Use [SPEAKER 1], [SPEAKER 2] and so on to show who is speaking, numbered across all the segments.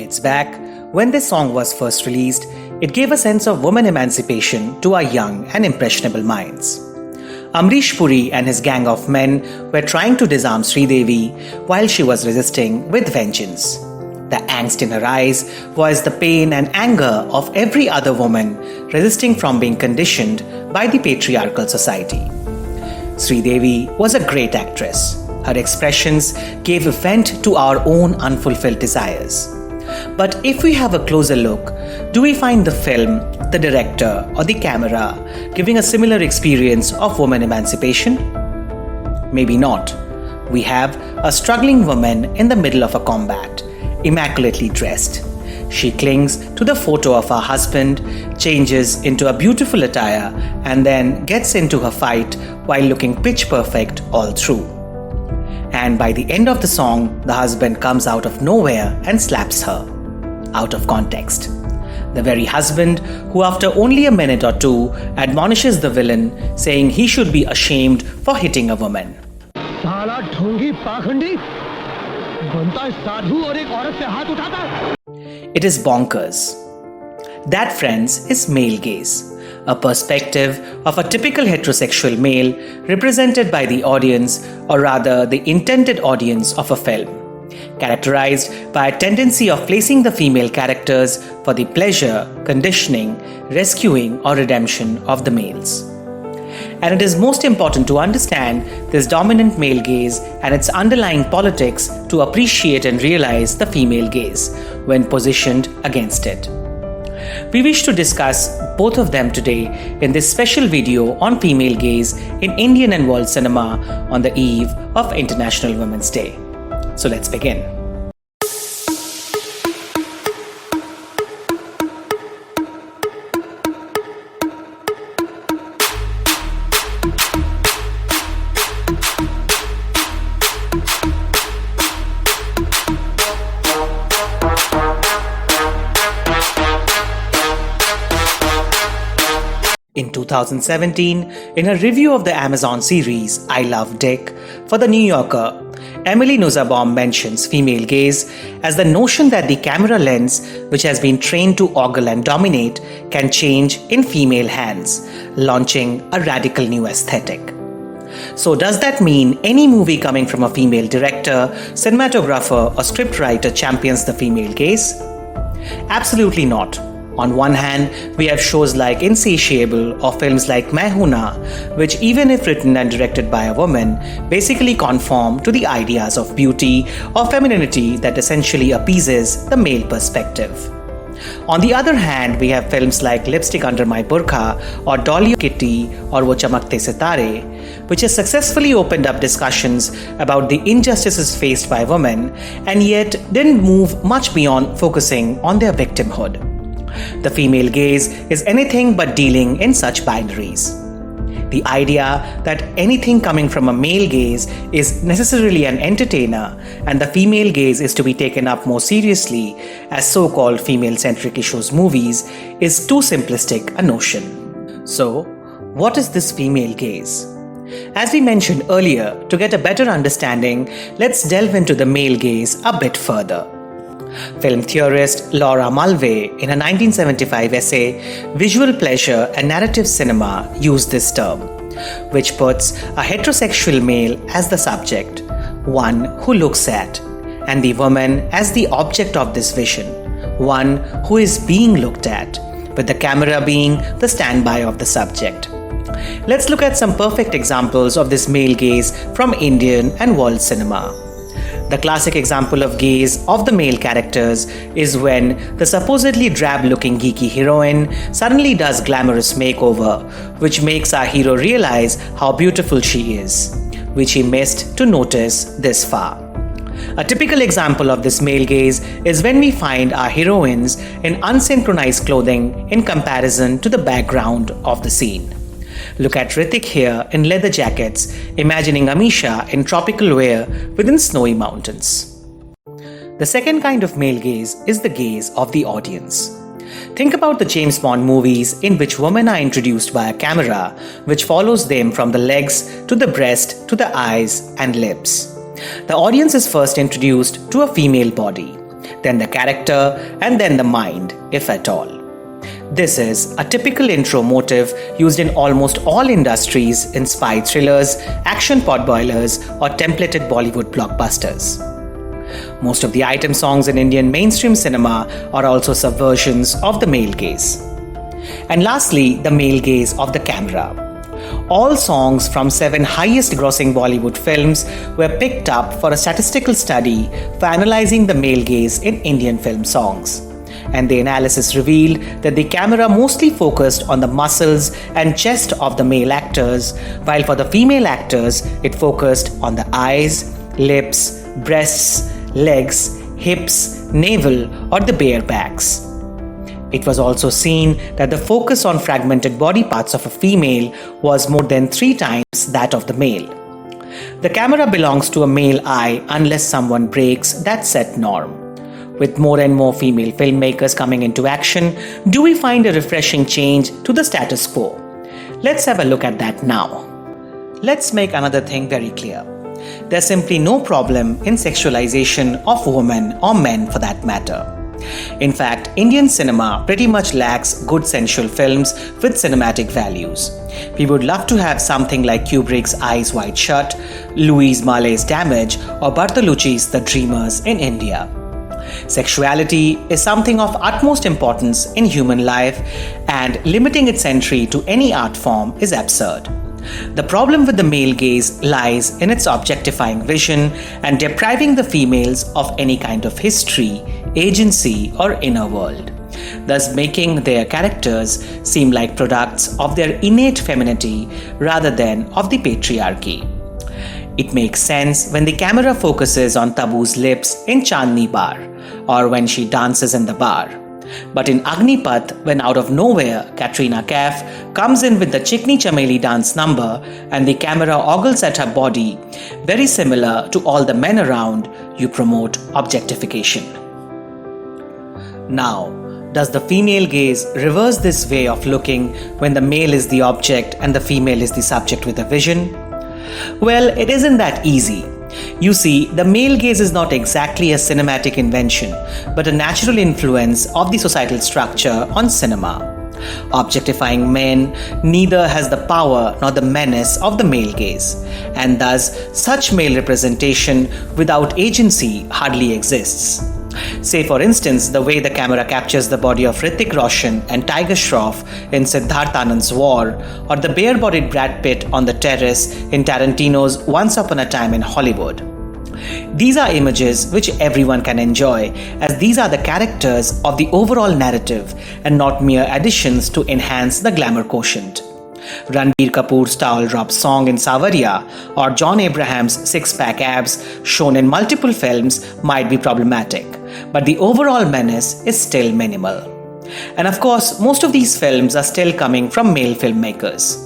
[SPEAKER 1] Decades back, when this song was first released, it gave a sense of woman emancipation to our young and impressionable minds. Amrish Puri and his gang of men were trying to disarm Sridevi while she was resisting with vengeance. The angst in her eyes was the pain and anger of every other woman resisting from being conditioned by the patriarchal society. Sridevi was a great actress. Her expressions gave vent to our own unfulfilled desires. But if we have a closer look, do we find the film, the director, or the camera giving a similar experience of woman emancipation? Maybe not. We have a struggling woman in the middle of a combat, immaculately dressed. She clings to the photo of her husband, changes into a beautiful attire, and then gets into her fight while looking pitch perfect all through. And by the end of the song, the husband comes out of nowhere and slaps her. Out of context. The very husband who after only a minute or two admonishes the villain, saying he should be ashamed for hitting a woman. It is bonkers. That, friends, is male gaze. A perspective of a typical heterosexual male represented by the audience, or rather the intended audience of a film, characterized by a tendency of placing the female characters for the pleasure, conditioning, rescuing or redemption of the males. And it is most important to understand this dominant male gaze and its underlying politics to appreciate and realize the female gaze when positioned against it. We wish to discuss both of them today in this special video on female gaze in Indian and world cinema on the eve of International Women's Day. So let's begin. In 2017, in a review of the Amazon series I Love Dick for The New Yorker, Emily Nussbaum mentions female gaze as the notion that the camera lens, which has been trained to ogle and dominate, can change in female hands, launching a radical new aesthetic. So does that mean any movie coming from a female director, cinematographer or scriptwriter champions the female gaze? Absolutely not. On one hand, we have shows like Insatiable or films like Main Hoon Na, which even if written and directed by a woman, basically conform to the ideas of beauty or femininity that essentially appeases the male perspective. On the other hand, we have films like Lipstick Under My Burqa or Dolly Kitty or Wo Chamakte Sitare, which has successfully opened up discussions about the injustices faced by women and yet didn't move much beyond focusing on their victimhood. The female gaze is anything but dealing in such binaries. The idea that anything coming from a male gaze is necessarily an entertainer and the female gaze is to be taken up more seriously as so-called female-centric issues movies is too simplistic a notion. So, what is this female gaze? As we mentioned earlier, to get a better understanding, let's delve into the male gaze a bit further. Film theorist Laura Mulvey, in a 1975 essay, Visual Pleasure and Narrative Cinema, used this term, which puts a heterosexual male as the subject, one who looks at, and the woman as the object of this vision, one who is being looked at, with the camera being the standby of the subject. Let's look at some perfect examples of this male gaze from Indian and world cinema. The classic example of gaze of the male characters is when the supposedly drab-looking geeky heroine suddenly does glamorous makeover, which makes our hero realize how beautiful she is, which he missed to notice this far. A typical example of this male gaze is when we find our heroines in unsynchronized clothing in comparison to the background of the scene. Look at Hrithik here in leather jackets, imagining Amisha in tropical wear within snowy mountains. The second kind of male gaze is the gaze of the audience. Think about the James Bond movies in which women are introduced by a camera which follows them from the legs to the breast to the eyes and lips. The audience is first introduced to a female body, then the character, and then the mind, if at all. This is a typical intro motive used in almost all industries in spy thrillers, action potboilers, or templated Bollywood blockbusters. Most of the item songs in Indian mainstream cinema are also subversions of the male gaze. And lastly, the male gaze of the camera. All songs from 7 highest grossing Bollywood films were picked up for a statistical study for analyzing the male gaze in Indian film songs. And the analysis revealed that the camera mostly focused on the muscles and chest of the male actors, while for the female actors, it focused on the eyes, lips, breasts, legs, hips, navel, or the bare backs. It was also seen that the focus on fragmented body parts of a female was more than 3 times that of the male. The camera belongs to a male eye unless someone breaks that set norm. With more and more female filmmakers coming into action, do we find a refreshing change to the status quo? Let's have a look at that now. Let's make another thing very clear. There's simply no problem in sexualization of women or men for that matter. In fact, Indian cinema pretty much lacks good sensual films with cinematic values. We would love to have something like Kubrick's Eyes Wide Shut, Louis Mallet's Damage, or Bartolucci's The Dreamers in India. Sexuality is something of utmost importance in human life, and limiting its entry to any art form is absurd. The problem with the male gaze lies in its objectifying vision and depriving the females of any kind of history, agency, or inner world, thus making their characters seem like products of their innate femininity rather than of the patriarchy. It makes sense when the camera focuses on Tabu's lips in Chandni Bar, or when she dances in the bar. But in Agnipath, when out of nowhere Katrina Kaif comes in with the Chikni Chameli dance number and the camera ogles at her body, very similar to all the men around, you promote objectification. Now, does the female gaze reverse this way of looking when the male is the object and the female is the subject with a vision? Well, it isn't that easy. You see, the male gaze is not exactly a cinematic invention, but a natural influence of the societal structure on cinema. Objectifying men neither has the power nor the menace of the male gaze, and thus such male representation without agency hardly exists. Say for instance the way the camera captures the body of Hrithik Roshan and Tiger Shroff in Siddharth Anand's War, or the bare-bodied Brad Pitt on the terrace in Tarantino's Once Upon a Time in Hollywood. These are images which everyone can enjoy, as these are the characters of the overall narrative and not mere additions to enhance the glamour quotient. Ranbir Kapoor's towel drop song in Sawariya or John Abraham's six-pack abs shown in multiple films might be problematic, but the overall menace is still minimal. And of course, most of these films are still coming from male filmmakers.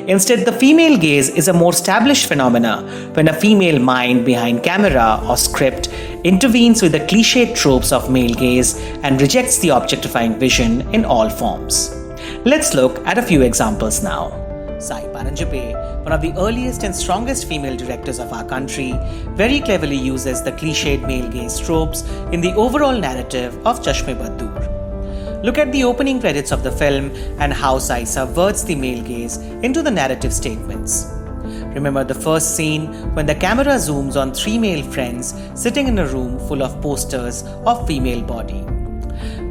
[SPEAKER 1] Instead, the female gaze is a more established phenomena when a female mind behind camera or script intervenes with the cliched tropes of male gaze and rejects the objectifying vision in all forms. Let's look at a few examples now. Sai Paranjape, one of the earliest and strongest female directors of our country, very cleverly uses the cliched male gaze tropes in the overall narrative of Chashme Baddoor. Look at the opening credits of the film and how Sai subverts the male gaze into the narrative statements. Remember the first scene when the camera zooms on 3 male friends sitting in a room full of posters of female body.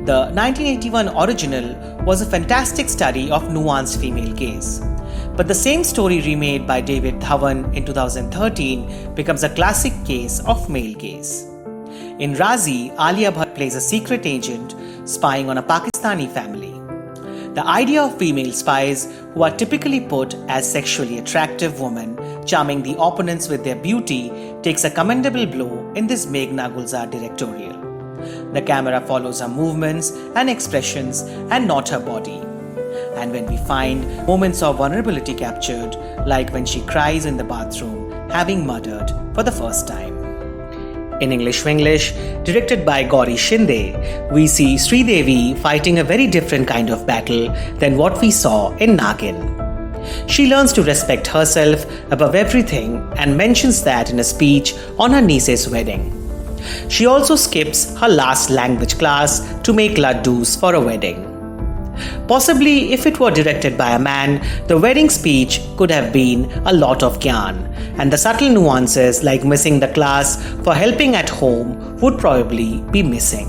[SPEAKER 1] The 1981 original was a fantastic study of nuanced female gaze. But the same story remade by David Dhawan in 2013 becomes a classic case of male gaze. In Razi, Alia Bhatt plays a secret agent spying on a Pakistani family. The idea of female spies who are typically put as sexually attractive women charming the opponents with their beauty takes a commendable blow in this Meghna Gulzar directorial. The camera follows her movements and expressions and not her body. And when we find moments of vulnerability captured, like when she cries in the bathroom, having murdered for the first time. In English Winglish, directed by Gauri Shinde, we see Sridevi fighting a very different kind of battle than what we saw in Nagin. She learns to respect herself above everything and mentions that in a speech on her niece's wedding. She also skips her last language class to make laddus for a wedding. Possibly, if it were directed by a man, the wedding speech could have been a lot of gyan, and the subtle nuances like missing the class for helping at home would probably be missing.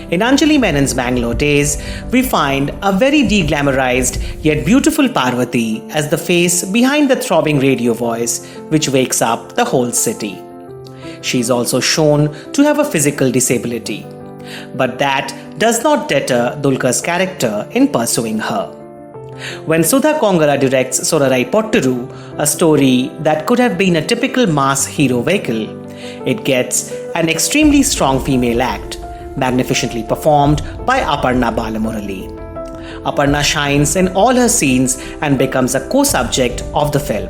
[SPEAKER 1] In Anjali Menon's Bangalore days, we find a very de-glamorized yet beautiful Parvati as the face behind the throbbing radio voice which wakes up the whole city. She is also shown to have a physical disability, but that does not deter Dulkar's character in pursuing her. When Sudha Kongara directs Sorarai Potturu, a story that could have been a typical mass hero vehicle, it gets an extremely strong female act, magnificently performed by Aparna Balamurali. Aparna shines in all her scenes and becomes a co-subject of the film.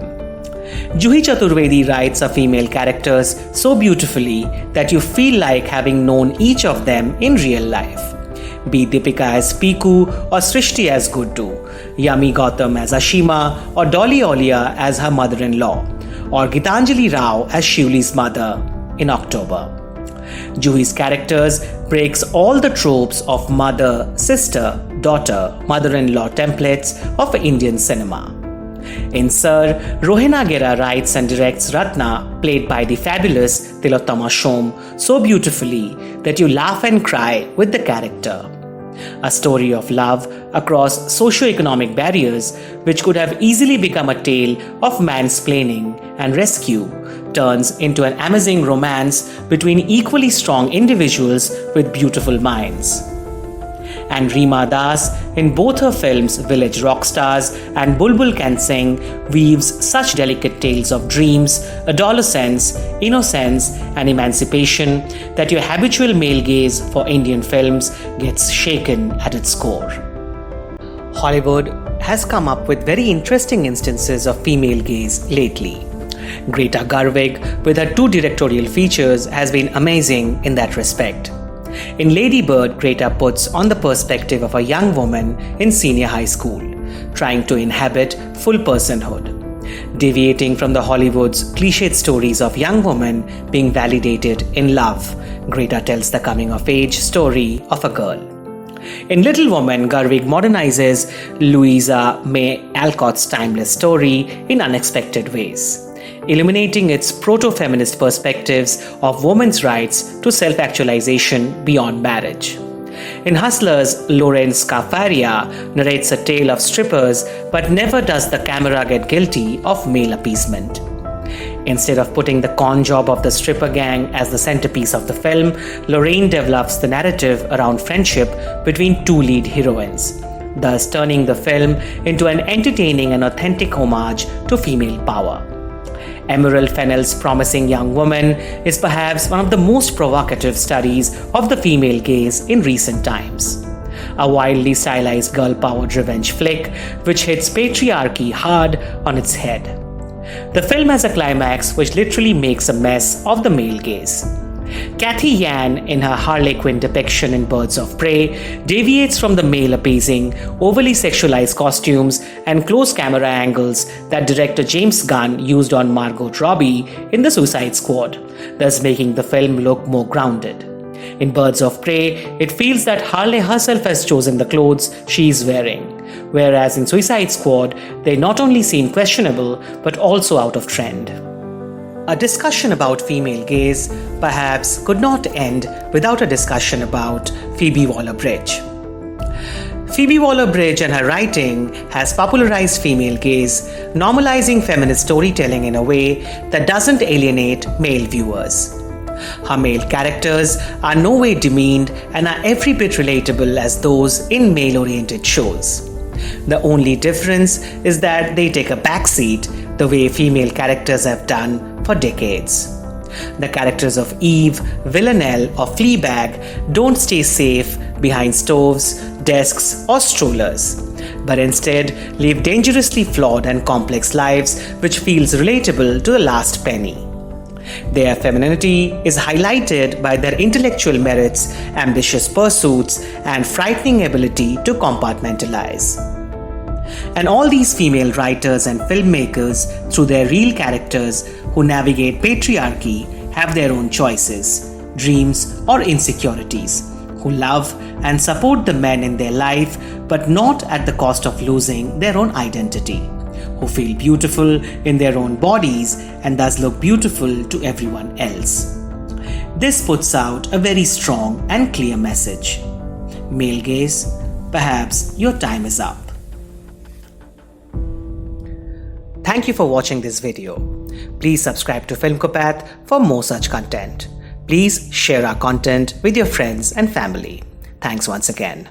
[SPEAKER 1] Juhi Chaturvedi writes her female characters so beautifully that you feel like having known each of them in real life. Be Deepika as Piku or Srishti as Guddu, Yami Gautam as Ashima or Dolly Olia as her mother-in-law, or Gitanjali Rao as Shivli's mother in October. Juhi's characters breaks all the tropes of mother, sister, daughter, mother-in-law templates of Indian cinema. In Sir, Rohena Gera writes and directs Ratna, played by the fabulous Tilottama Shom, so beautifully that you laugh and cry with the character. A story of love across socio-economic barriers, which could have easily become a tale of mansplaining and rescue, turns into an amazing romance between equally strong individuals with beautiful minds. And Reema Das, in both her films Village Rockstars and Bulbul Can Sing, weaves such delicate tales of dreams, adolescence, innocence and emancipation that your habitual male gaze for Indian films gets shaken at its core. Hollywood has come up with very interesting instances of female gaze lately. Greta Gerwig, with her 2 directorial features, has been amazing in that respect. In Lady Bird, Greta puts on the perspective of a young woman in senior high school, trying to inhabit full personhood. Deviating from the Hollywood's cliched stories of young women being validated in love, Greta tells the coming-of-age story of a girl. In Little Woman, Gerwig modernizes Louisa May Alcott's timeless story in unexpected ways, illuminating its proto-feminist perspectives of women's rights to self-actualization beyond marriage. In Hustlers, Lawrence Scafaria narrates a tale of strippers but never does the camera get guilty of male appeasement. Instead of putting the con job of the stripper gang as the centerpiece of the film, Lorraine develops the narrative around friendship between 2 lead heroines, thus turning the film into an entertaining and authentic homage to female power. Emerald Fennell's Promising Young Woman is perhaps one of the most provocative studies of the female gaze in recent times. A wildly stylized girl-powered revenge flick which hits patriarchy hard on its head. The film has a climax which literally makes a mess of the male gaze. Kathy Yan, in her Harley Quinn depiction in Birds of Prey, deviates from the male-appeasing, overly sexualized costumes and close camera angles that director James Gunn used on Margot Robbie in The Suicide Squad, thus making the film look more grounded. In Birds of Prey, it feels that Harley herself has chosen the clothes she is wearing, whereas in Suicide Squad, they not only seem questionable but also out of trend. A discussion about female gaze perhaps could not end without a discussion about Phoebe Waller-Bridge. Phoebe Waller-Bridge and her writing has popularized female gaze, normalizing feminist storytelling in a way that doesn't alienate male viewers. Her male characters are no way demeaned and are every bit relatable as those in male-oriented shows. The only difference is that they take a backseat the way female characters have done for decades. The characters of Eve, Villanelle, or Fleabag don't stay safe behind stoves, desks, or strollers, but instead live dangerously flawed and complex lives which feels relatable to the last penny. Their femininity is highlighted by their intellectual merits, ambitious pursuits, and frightening ability to compartmentalize. And all these female writers and filmmakers, through their real characters who navigate patriarchy, have their own choices, dreams, or insecurities, who love and support the men in their life but not at the cost of losing their own identity, who feel beautiful in their own bodies and thus look beautiful to everyone else. This puts out a very strong and clear message. Male gaze, perhaps your time is up. Thank you for watching this video. Please subscribe to Filmkopath for more such content. Please share our content with your friends and family. Thanks once again.